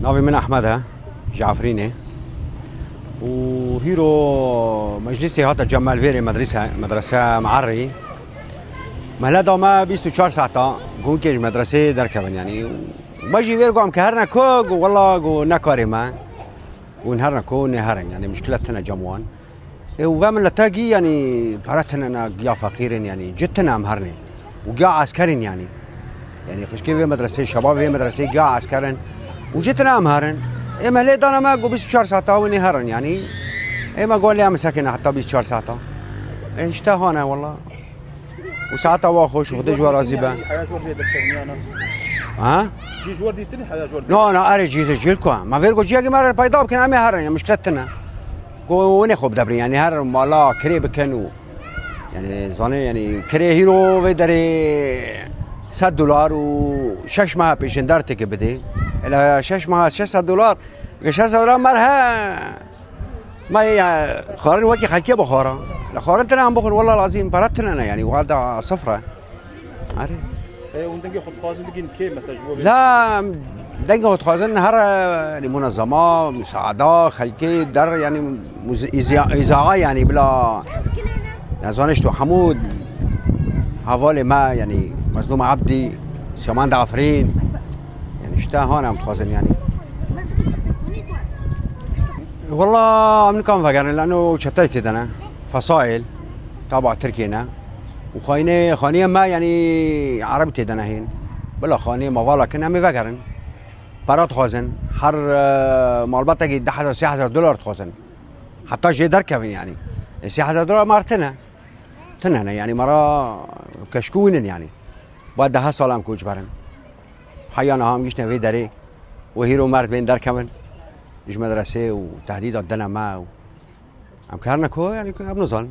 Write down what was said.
ناوي من أحمد جعفريني وهيرو مجلسي هذا جمال فيري مدرسة معري مهلا دوما 24 ساعة قون كيج مدرسة دركبن يعني باجي فيرقو عم كهرنا كوغ والله قو نكاري ما ونهرنا كو نهرن يعني مشكلتنا جموان وفامن لتاقي يعني بارتنا أنا قيا فقيرين يعني جتنا مهرني وقيا عسكرين يعني خشكي في مدرسة شباب في مدرسة قيا عسكرين وجتنا مهرن إما ليه أنا ما قو 24 ساعة ونهرن يعني إما قول لي مساكين حتى 24 ساعة اشتهانا والله وساعتها واخوش وخدي جوار زيبا ها جي جوار دي تني حياة جوار لا انا اري جيلكو ما فيركو جيجي مره بايدا كان عم يهرن مشكلتنا وني خوب دبري يعني هر مالا كري بكنو يعني زاني يعني كري هيرو ويدري $100 وشش ما بيشندرتك بدي الى شش ما $600 $600 مرها ما هي خارن وكي خلكي بخارا لا خارنتنا عم بخور والله العظيم برتنا انا يعني وهذا صفرة عارف وانت خد خازن لكن كيف مثلا جوا لا دنگه خد خازن هر يعني منظمه مساعده خلكي در يعني اذاعه يعني بلا نزانش تو حمود حوالي ما يعني مظلوم عبدي سمان عفرين يعني اشتهى انا متخازن يعني والله عم كان فكر لانه شتيت انا فصائل تابع تركينا خانيه ما يعني عربتي دنا هين بلا خانيه موالا كنا مفكرن برات خازن هر مالباتا قد $10,000 تخازن حتى جي دركبن يعني $6,000 مارتنا تنهنا يعني مرا كشكونن يعني بعد 10 سال هم كوج برن حيانا هم جيشنا في داري وهيرو مرد بين دركبن ايش مدرسه وتهديد دنا ما هم كارنا كو يعني ابن ظن